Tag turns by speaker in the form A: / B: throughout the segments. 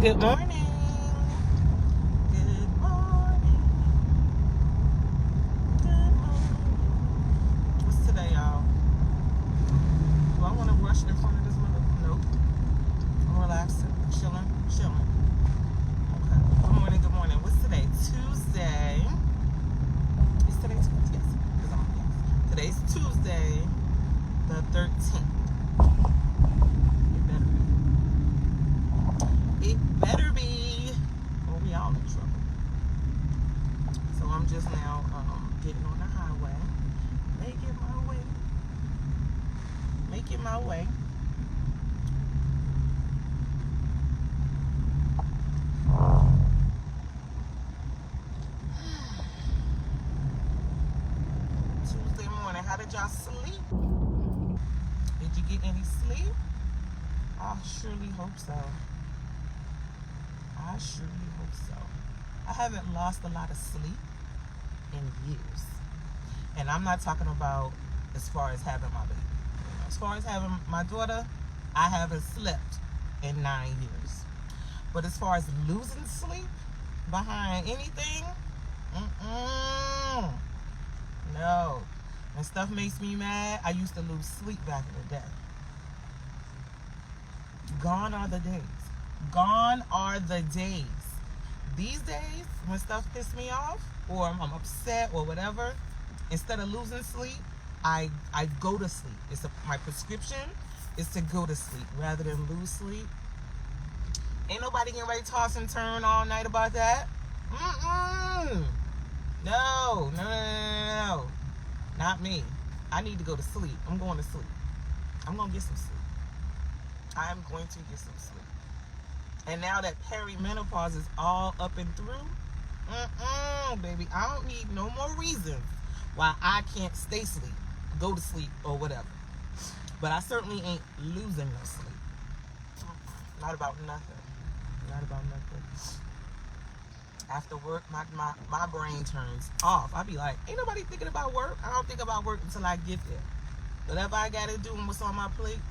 A: Good morning. Good morning. Good morning. What's today, y'all? Do I want to rush in front of this window? Nope. I'm relaxing, chilling. Okay. Good morning. What's today? Tuesday. Is today Tuesday? Yes. Because I'm yes. Today's Tuesday, the 13th. It better be. Well, we all in trouble. So I'm just now getting on the highway, making my way. Tuesday morning. How did y'all sleep? Did you get any sleep? I surely hope so. I haven't lost a lot of sleep in years. And I'm not talking about as far as having my baby. As far as having my daughter, I haven't slept in 9 years. But as far as losing sleep behind anything, no. When stuff makes me mad, I used to lose sleep back in the day. Gone are the days. These days, when stuff pisses me off, or I'm upset or whatever, instead of losing sleep, I go to sleep. My prescription is to go to sleep rather than lose sleep. Ain't nobody getting ready to toss and turn all night about that. No. Not me. I need to go to sleep. I'm going to sleep. I'm going to get some sleep. I'm going to get some sleep. And now that perimenopause is all up and through, baby, I don't need no more reasons why I can't stay asleep, go to sleep, or whatever. But I certainly ain't losing no sleep. Not about nothing. After work, my brain turns off. I be like, ain't nobody thinking about work. I don't think about work until I get there. Whatever I got to do and what's on my plate,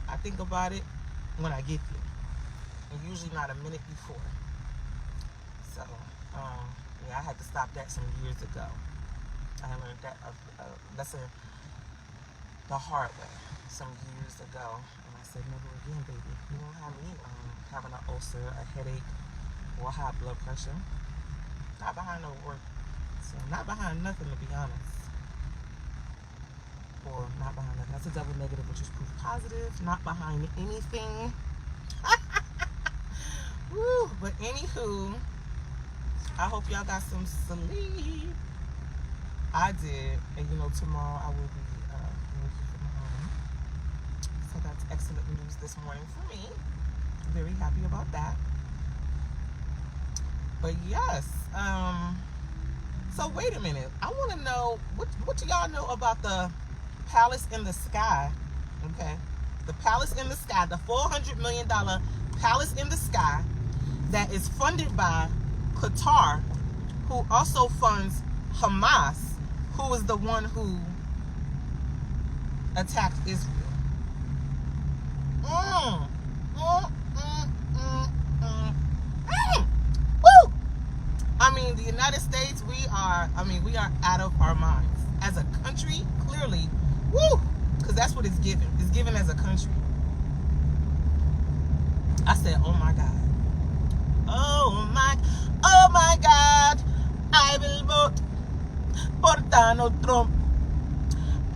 A: I think about it when I get there. And usually not a minute before. So, I had to stop that some years ago. I learned that lesson the hard way some years ago. And I said, never again, baby. You won't have me having an ulcer, a headache, or high blood pressure. Not behind no work. So, not behind nothing, to be honest. Or not behind nothing. That's a double negative, which is proof positive. Not behind anything. Woo. But anywho, I hope y'all got some sleep. I did. And tomorrow I will be working from home. So that's excellent news this morning for me. Very happy about that. But yes, so wait a minute. I want to know, what do y'all know about the Palace in the Sky? Okay. The Palace in the Sky, the $400 million Palace in the Sky that is funded by Qatar, who also funds Hamas, who is the one who attacked Israel. Woo! I mean, the United States, we are out of our minds. As a country, clearly, woo! Because that's what it's given. It's given as a country. I said, oh my God. Oh my God. I will vote for Donald Trump.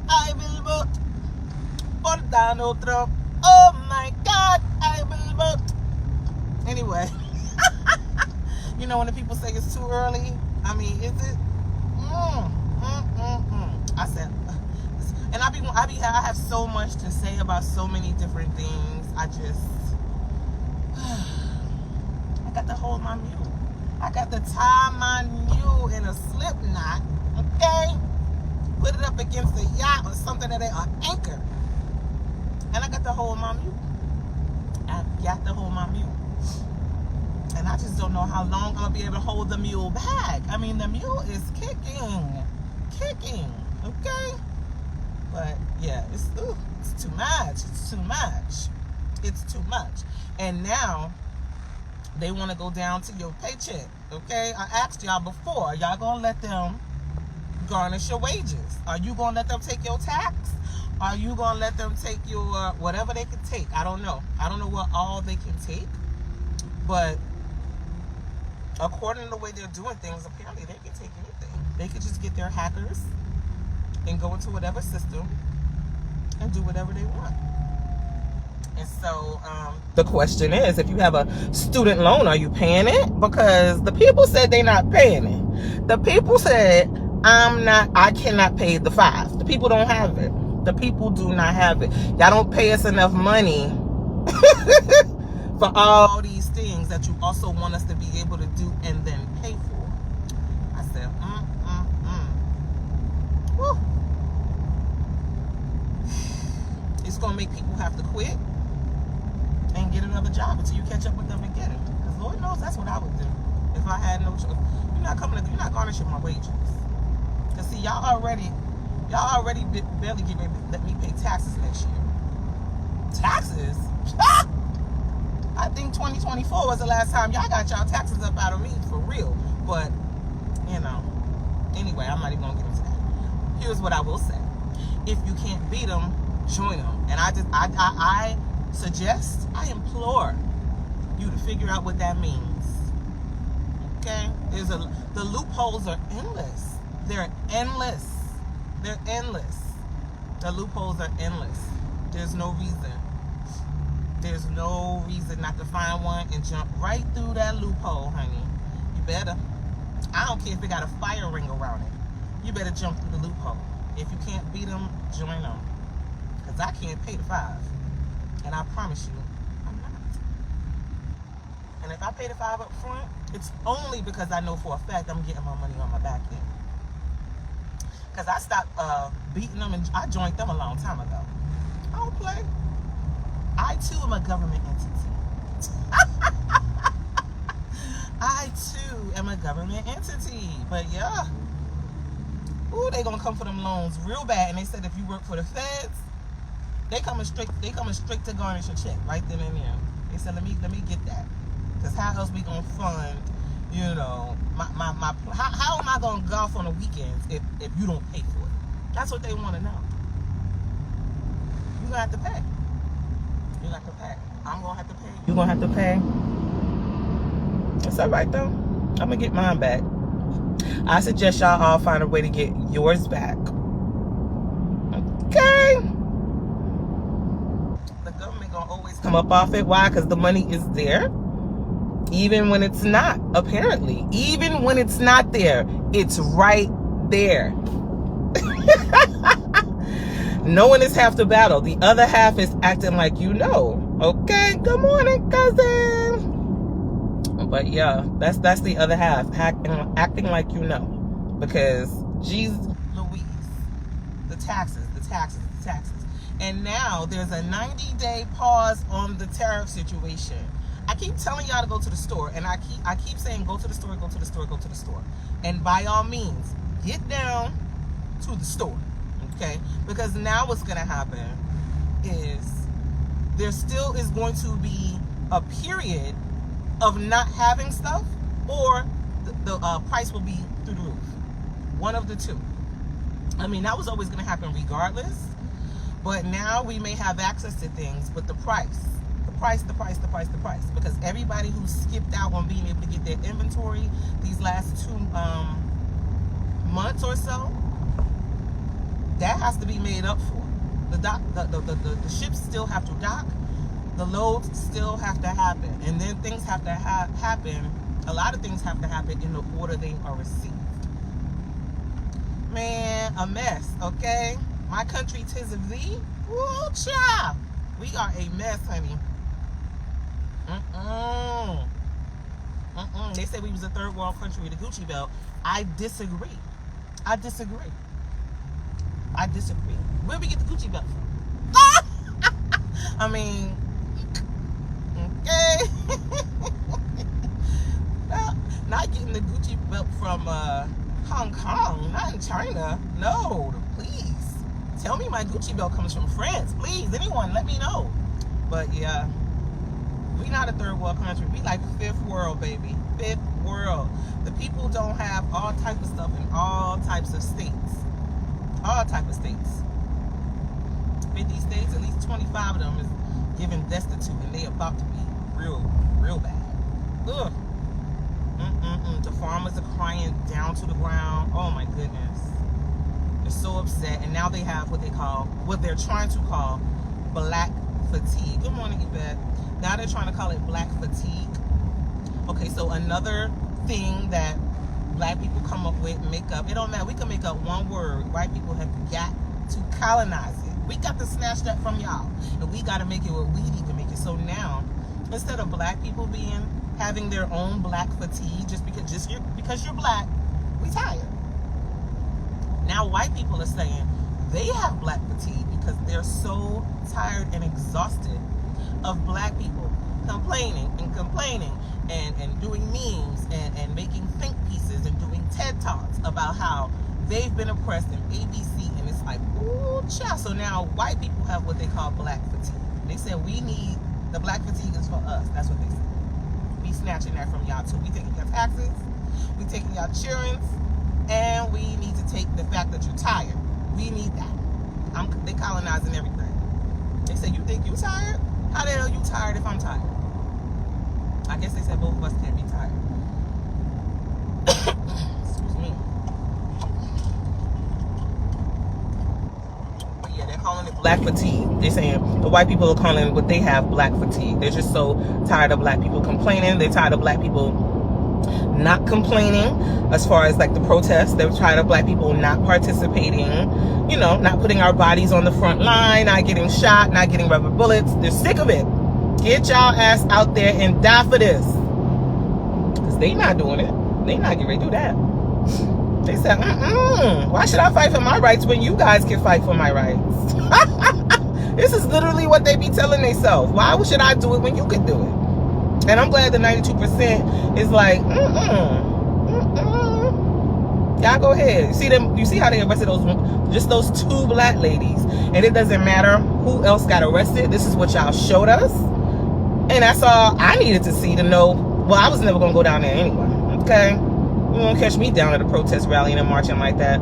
A: I will vote for Donald Trump. Oh my God. I will vote. Anyway. When the people say it's too early, is it? I said, and I have so much to say about so many different things. I got to hold my mule. I got to tie my mule in a slip knot, okay? Put it up against a yacht or something that ain't an anchor. And I got to hold my mule. And I just don't know how long I'm going to be able to hold the mule back. The mule is kicking, okay? But yeah, it's too much. It's too much. And now They want to go down to your paycheck, okay? I asked y'all before, are y'all going to let them garnish your wages? Are you going to let them take your tax? Are you going to let them take your, whatever they can take? I don't know. I don't know what all they can take. But according to the way they're doing things, apparently they can take anything. They could just get their hackers and go into whatever system and do whatever they want. And so the question is, if you have a student loan, are you paying it? Because the people said they're not paying it. The people said, I cannot pay the 5. The people don't have it. The people do not have it. Y'all don't pay us enough money for all these things that you also want us to be able to do and then pay for. I said, Woo. It's going to make people have to quit and get another job until you catch up with them and get it. Because Lord knows that's what I would do if I had no choice. You're not garnishing my wages. Because see, y'all already barely let me pay taxes next year. Taxes? I think 2024 was the last time y'all got y'all taxes up out of me, for real. But, you know, anyway, I'm not even going to get into that. Here's what I will say. If you can't beat them, join them. And I suggest, I implore you to figure out what that means. Okay? The loopholes are endless. They're endless. They're endless. The loopholes are endless. There's no reason. There's no reason not to find one and jump right through that loophole, honey. You better. I don't care if it got a fire ring around it. You better jump through the loophole. If you can't beat them, join them. Because I can't pay the 5. And I promise you, I'm not. And if I pay the 5 up front, it's only because I know for a fact I'm getting my money on my back end. Because I stopped beating them and I joined them a long time ago. I don't play. I too am a government entity. I too am a government entity. But yeah. Ooh, they gonna come for them loans real bad. And they said if you work for the feds, they coming straight to garnish your check right then and there. They said let me get that. Because how else we gonna fund, you know, how am I gonna golf on the weekends if you don't pay for it? That's what they want to know. You're gonna have to pay. You're gonna have to pay. I'm gonna have to pay. You're gonna have to pay. It's all right though. I'm gonna get mine back. I suggest y'all all find a way to get yours back. Okay. The government gonna always come up off it. Why? Because the money is there. Even when it's not, apparently. Even when it's not there, it's right there. Knowing is half the battle. The other half is acting like you know. Okay, good morning, cousin. But yeah, that's the other half. Acting like you know. Because, Jesus Louise, the taxes. And now there's a 90-day pause on the tariff situation. I keep telling y'all to go to the store, and I keep saying go to the store. And by all means, get down to the store, okay? Because now what's going to happen is there still is going to be a period of not having stuff, or the price will be through the roof. One of the two. I mean, that was always going to happen regardless, but now we may have access to things, but the price. Because everybody who skipped out on being able to get their inventory these last 2 months or so, that has to be made up for. The ships still have to dock. The loads still have to happen. And then things have to happen. A lot of things have to happen in the order they are received. Man, a mess, okay? My country, 'tis of thee. Woo, child. We are a mess, honey. They said we was a third world country with a Gucci belt. I disagree. Where we get the Gucci belt from? I mean, okay. Not getting the Gucci belt from Hong Kong, not in China. No, please. Tell me my Gucci belt comes from France. Please, anyone, let me know. But yeah. We not a third world country. We like fifth world, baby. Fifth world. The people don't have all type of stuff in all types of states. All type of states. 50 states, at least 25 of them is given destitute, and they about to be real bad. Ugh. The farmers are crying down to the ground. Oh my goodness. They're so upset, and now they have what they're trying to call black fatigue. Good morning, Yvette. Now they're trying to call it black fatigue. Okay, so another thing that black people come up with, make up. It don't matter. We can make up one word. White people have got to colonize it. We got to snatch that from y'all, and we got to make it what we need to make it. So now, instead of black people having their own black fatigue, just because you're black, we tired. Now white people are saying they have black fatigue because they're so tired and exhausted of black people complaining and doing memes and making think pieces and doing TED Talks about how they've been oppressed in ABC, and it's like, ooh, child. So now white people have what they call black fatigue. They said the black fatigue is for us. That's what they said. We snatching that from y'all too. We taking your taxes, we taking your insurance, and we need to take the fact that you're tired. We need that. They colonizing everything. They say, you think you tired? How the hell you tired if I'm tired? I guess they said both of us can't be tired. Excuse me. But yeah, they're calling it black fatigue. They're saying the white people are calling what they have black fatigue. They're just so tired of black people complaining. They're tired of black people not complaining as far as like the protests. They're tired of black people not participating, not putting our bodies on the front line, not getting shot, not getting rubber bullets. They're sick of it. Get y'all ass out there and die for this. Because they not doing it. They not getting ready to do that. They said, why should I fight for my rights when you guys can fight for my rights? This is literally what they be telling themselves. Why should I do it when you can do it? And I'm glad the 92% is like, y'all go ahead. You see how they arrested those two black ladies. And it doesn't matter who else got arrested. This is what y'all showed us. And that's all I needed to see to know. Well, I was never going to go down there anyway. Okay? You won't catch me down at a protest rally and marching like that.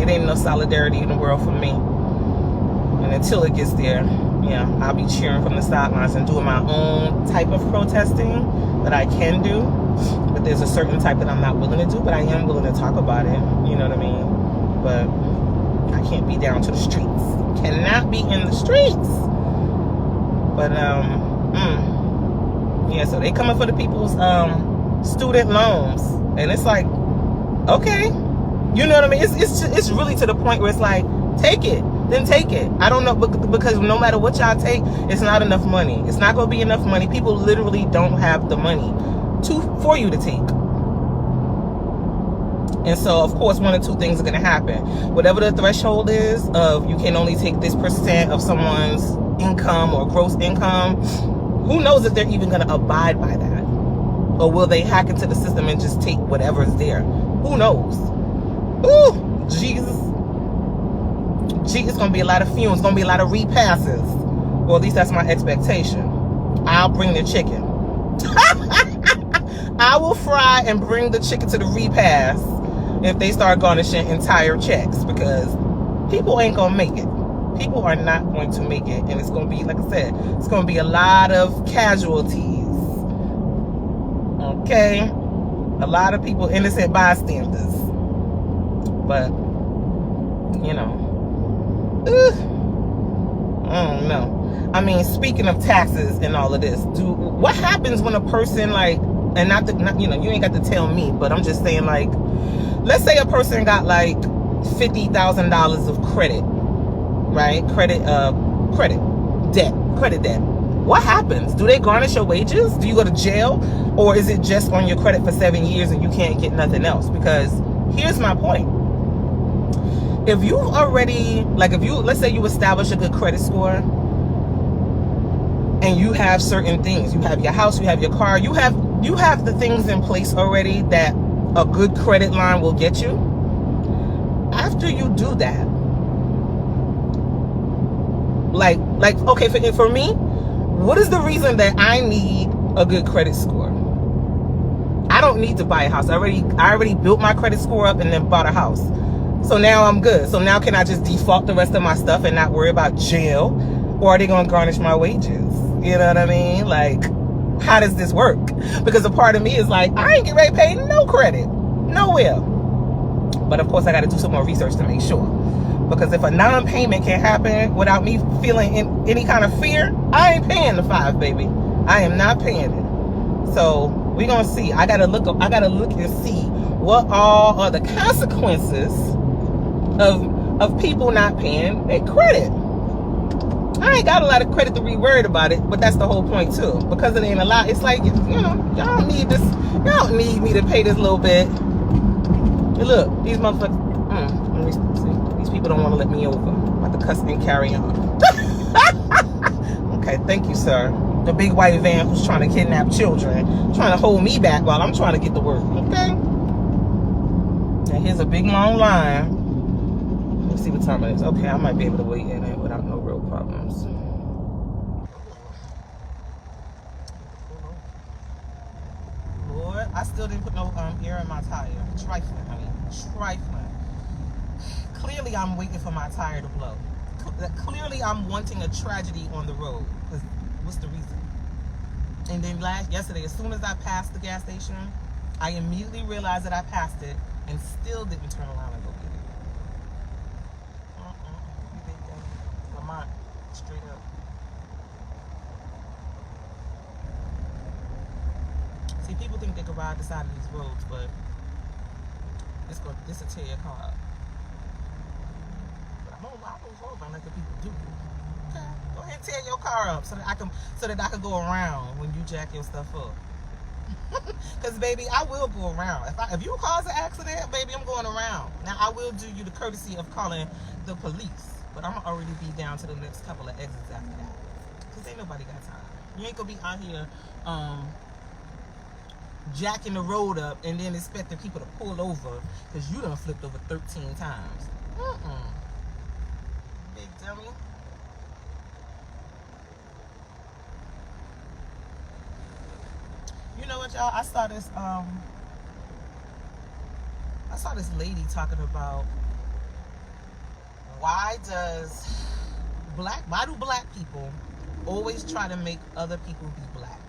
A: It ain't no solidarity in the world for me. And until it gets there, yeah, I'll be cheering from the sidelines and doing my own type of protesting that I can do. But there's a certain type that I'm not willing to do, but I am willing to talk about it. You know what I mean? But I can't be down to the streets. Cannot be in the streets. But, yeah, so they coming for the people's student loans. And it's like, okay. You know what I mean? It's really to the point where it's like, take it. Then take it. I don't know, because no matter what y'all take, it's not enough money. It's not going to be enough money. People literally don't have the money for you to take. And so, of course, one or two things are going to happen. Whatever the threshold is of you can only take this % of someone's income or gross income, who knows if they're even going to abide by that? Or will they hack into the system and just take whatever's there? Who knows? Ooh, Jesus. It's going to be a lot of fumes. It's going to be a lot of repasses. Well, at least that's my expectation. I'll bring the chicken. I will fry and bring the chicken to the repass if they start garnishing entire checks, because people ain't going to make it. People are not going to make it. And it's going to be, like I said, it's going to be a lot of casualties. Okay? A lot of people, innocent bystanders. But, I don't know. I mean, speaking of taxes and all of this, what happens when a person and you ain't got to tell me, but I'm just saying, let's say a person got $50,000 of credit, right? Credit debt. What happens? Do they garnish your wages? Do you go to jail? Or is it just on your credit for 7 years and you can't get nothing else? Because here's my point. If you already, let's say you establish a good credit score and you have certain things, you have your house, you have your car, you have the things in place already that a good credit line will get you. After you do that, okay, for me, What is the reason that I need a good credit score? I don't need to buy a house. I already built my credit score up and then bought a house. So now I'm good. So now can I just default the rest of my stuff and not worry about jail? Or are they going to garnish my wages? You know what I mean? Like, how does this work? Because a part of me is like, I ain't getting ready to pay no credit. Nowhere. But of course, I got to do some more research to make sure. Because if a non-payment can happen without me feeling any kind of fear, I ain't paying the $5, baby. I am not paying it. So we're gonna see. I gotta look and see what all are the consequences of people not paying their credit. I ain't got a lot of credit to be worried about it, but that's the whole point too. Because it ain't a lot. It's like, you know, y'all don't need this. Y'all don't need me to pay this little bit. Hey, look, these motherfuckers. Let me see. These people don't want to let me over. I'm about to cuss and carry on. Okay, thank you, sir. The big white van who's trying to kidnap children, trying to hold me back while I'm trying to get to work. Okay. Now here's a big long line. Let's see what time it is. Okay, I might be able to wait in it without no real problems. Lord, I still didn't put no air in my tire. Trifling, honey. Trifling. Clearly, I'm waiting for my tire to blow. Clearly, I'm wanting a tragedy on the road. Because what's the reason? And then yesterday, as soon as I passed the gas station, I immediately realized that I passed it and still didn't turn around and go get it. Lamont, straight up. See, people think they can ride the side of these roads, but this will tear your car up. But I don't hold on like the people do. Okay, go ahead and tear your car up so that I can go around when you jack your stuff up. Cause baby, I will go around. If you cause an accident, baby, I'm going around. Now I will do you the courtesy of calling the police, but I'm already be down to the next couple of exits after that. Cause ain't nobody got time. You ain't gonna be out here jacking the road up and then expecting people to pull over because you done flipped over 13 times. Big dummy. You know what, y'all? I saw this lady talking about why do black people always try to make other people be black?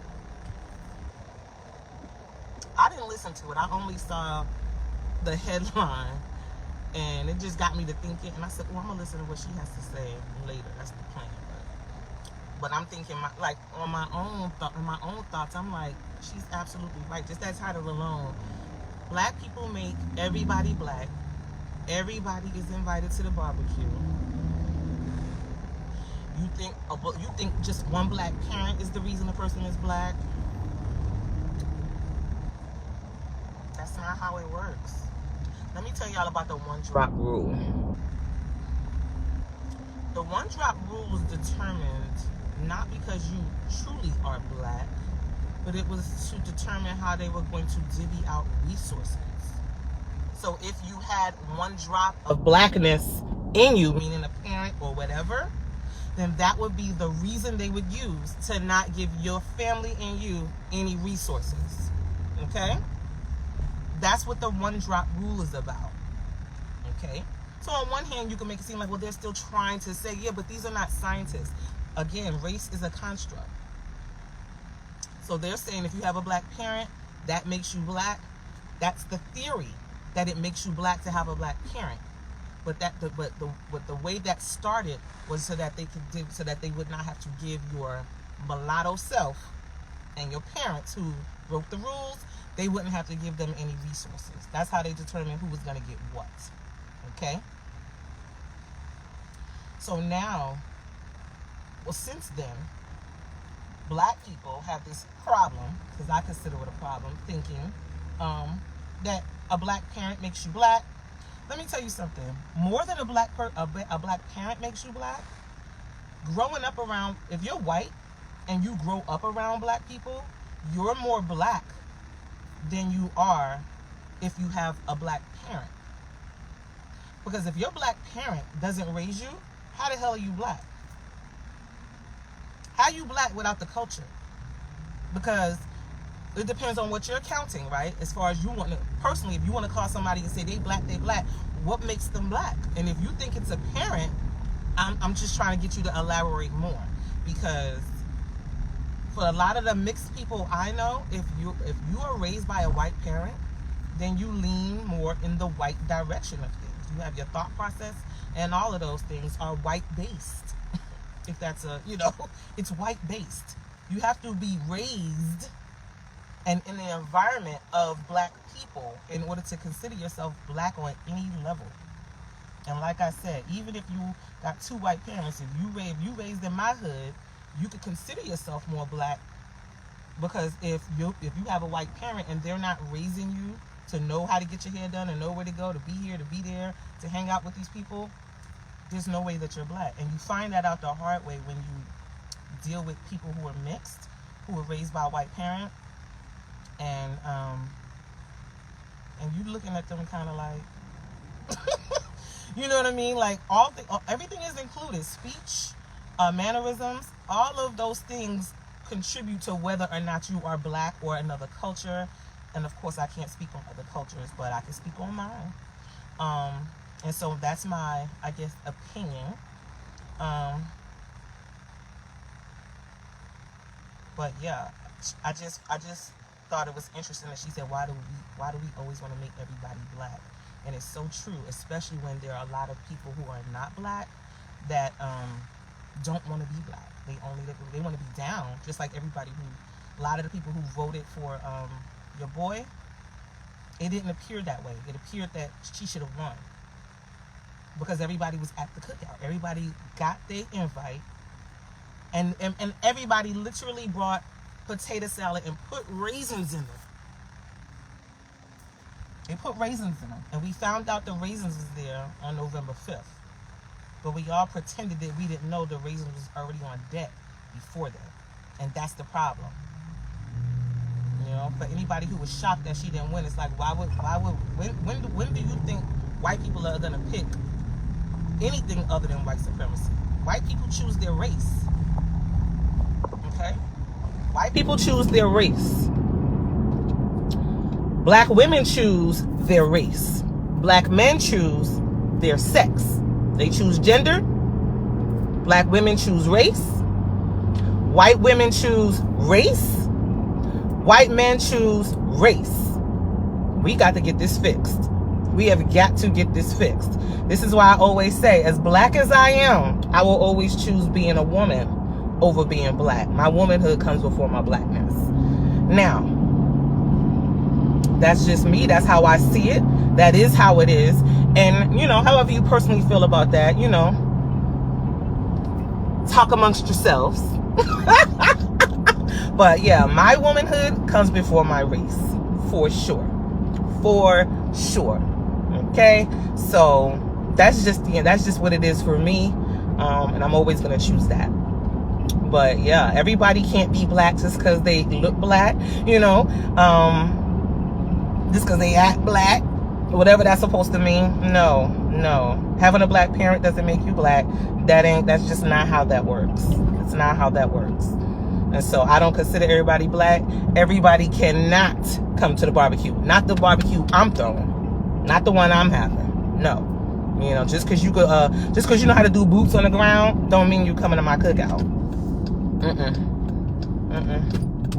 A: I didn't listen to it. I only saw the headline, and it just got me to thinking. And I said, "Well, I'm gonna listen to what she has to say later." That's the plan. But I'm thinking, on my own thoughts, I'm like, she's absolutely right. Just that title alone, black people make everybody black. Everybody is invited to the barbecue. You think just one black parent is the reason a person is black? That's not how it works. Let me tell y'all about the one-drop rule. The one-drop rule was determined not because you truly are black, but it was to determine how they were going to divvy out resources. So if you had one drop of blackness in you, meaning a parent or whatever, then that would be the reason they would use to not give your family and you any resources. Okay? That's what the one-drop rule is about. Okay? So on one hand, you can make it seem like, well, they're still trying to say, yeah, but these are not scientists. Again, race is a construct. So they're saying if you have a black parent, that makes you black. That's the theory, that it makes you black to have a black parent. But the way that started was so that they would not have to give your mulatto self and your parents who wrote the rules, they wouldn't have to give them any resources. That's how they determined who was going to get what. Okay? So now, well, since then, black people have this problem, because I consider it a problem, thinking that a black parent makes you black. Let me tell you something. More than a black parent makes you black, growing up around, if you're white and you grow up around black people, you're more black than you are if you have a black parent. Because if your black parent doesn't raise you, how the hell are you black? How you black without the culture? Because it depends on what you're counting, right? As far as you want to, personally, if you want to call somebody and say they black, what makes them black? And if you think it's apparent, I'm just trying to get you to elaborate more. Because for a lot of the mixed people I know, if you are raised by a white parent, then you lean more in the white direction of things. You have your thought process, and all of those things are white based. If that's it's white based. You have to be raised and in the environment of black people in order to consider yourself black on any level. And like I said, even if you got two white parents, if you raised in my hood, you could consider yourself more black, because if you have a white parent and they're not raising you to know how to get your hair done and know where to go, to be here, to be there, to hang out with these people, there's no way that you're black. And you find that out the hard way when you deal with people who are mixed, who were raised by a white parent, and you looking at them kind of like, you know what I mean? Like everything is included. Speech, mannerisms, all of those things contribute to whether or not you are black or another culture. And of course, I can't speak on other cultures, but I can speak on mine. And so that's my, I guess, opinion. But yeah, I just thought it was interesting that she said, why do we always want to make everybody black? And it's so true, especially when there are a lot of people who are not black that don't want to be black. They want to be down, just like everybody a lot of the people who voted for your boy, it didn't appear that way. It appeared that she should have won, because everybody was at the cookout. Everybody got their invite, and everybody literally brought potato salad and put raisins in them. They put raisins in them, and we found out the raisins was there on November 5th. But we all pretended that we didn't know the raisins was already on deck before that, and that's the problem. You know, for anybody who was shocked that she didn't win, it's like, when do you think white people are gonna pick anything other than white supremacy? White people choose their race. Okay? White people choose their race. Black women choose their race. Black men choose their sex. They choose gender. Black women choose race. White women choose race. White men choose race. We got to get this fixed. We have got to get this fixed. This is why I always say, as black as I am, I will always choose being a woman over being black. My womanhood comes before my blackness. Now, that's just me. That's how I see it. That is how it is. And, however you personally feel about that, talk amongst yourselves. But yeah, my womanhood comes before my race. For sure. For sure. Okay? So that's just what it is for me. And I'm always going to choose that. But yeah, everybody can't be black just because they look black, just because they act black, whatever that's supposed to mean. No. Having a black parent doesn't make you black. That's just not how that works. It's not how that works. And so I don't consider everybody black. Everybody cannot come to the barbecue. Not the barbecue I'm throwing. Not the one I'm having. No. Just because you know how to do boots on the ground, don't mean you coming to my cookout.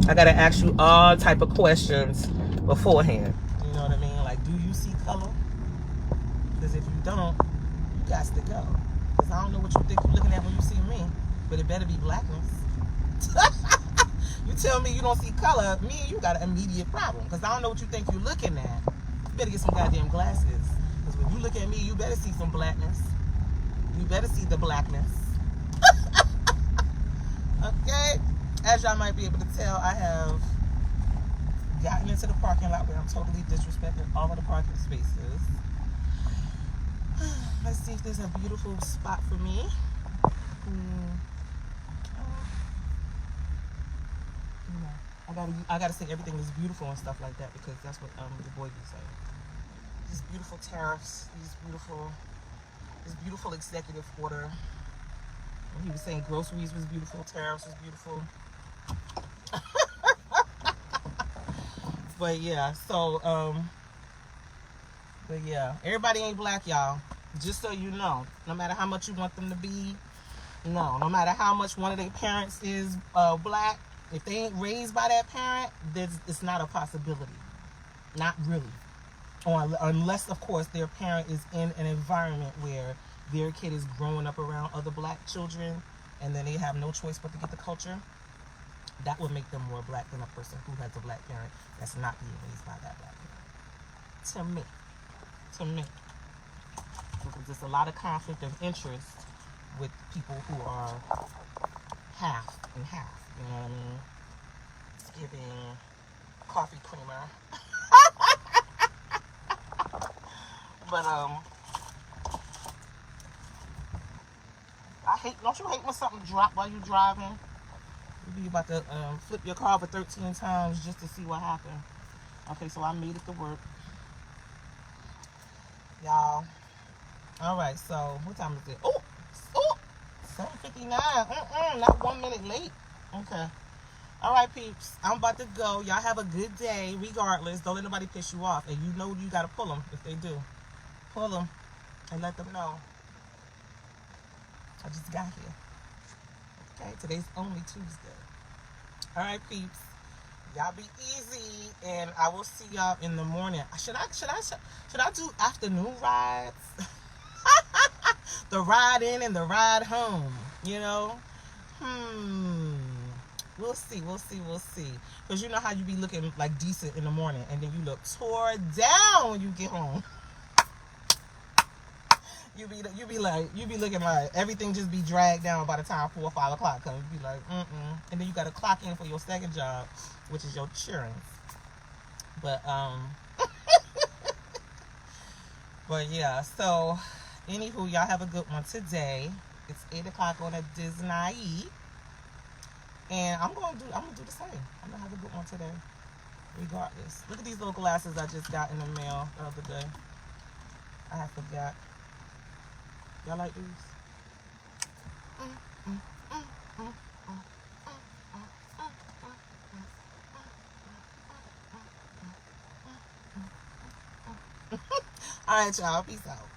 A: I gotta ask you all type of questions beforehand. You know what I mean? Like, do you see color? Because if you don't, you got to go. Because I don't know what you think you're looking at when you see me, but it better be blackness. You tell me you don't see color, me and you got an immediate problem. Because I don't know what you think you're looking at. You better get some goddamn glasses. Because when you look at me, you better see some blackness. You better see the blackness. Okay? As y'all might be able to tell, I have gotten into the parking lot where I'm totally disrespecting all of the parking spaces. Let's see if there's a beautiful spot for me. I gotta say everything is beautiful and stuff like that, because that's what the boy be saying. These beautiful tariffs, this beautiful executive order. He was saying groceries was beautiful, tariffs was beautiful. But yeah, so but yeah, everybody ain't black, y'all. Just so you know, no matter how much you want them to be, no matter how much one of their parents is black, if they ain't raised by that parent, it's not a possibility. Not really. Or unless, of course, their parent is in an environment where their kid is growing up around other black children, and then they have no choice but to get the culture. That would make them more black than a person who has a black parent that's not being raised by that black parent. To me, because there's a lot of conflict of interest with people who are half and half. You know what I mean? It's giving coffee creamer. But don't you hate when something drop while you driving? You be about to flip your car over 13 times just to see what happened. Okay, so I made it to work. Y'all. Alright, so what time is it? Oh! 7:59. Not 1 minute late. Okay. Alright, peeps. I'm about to go. Y'all have a good day regardless. Don't let nobody piss you off. And you know you gotta pull them if they do. Pull them and let them know. I just got here. Okay, today's only Tuesday. Alright, peeps. Y'all be easy, and I will see y'all in the morning. Should I do afternoon rides? The ride in and the ride home, you know? We'll see. Because you know how you be looking like decent in the morning, and then you look tore down when you get home. You be looking like everything just be dragged down by the time 4 or 5 o'clock comes. You be like, and then you got to clock in for your second job, which is your insurance. But but yeah. So, anywho, y'all have a good one today. It's 8 o'clock on a Disney, and I'm gonna do the same. I'm gonna have a good one today, regardless. Look at these little glasses I just got in the mail the other day. I forgot. Y'all like these? All right, y'all. Peace out.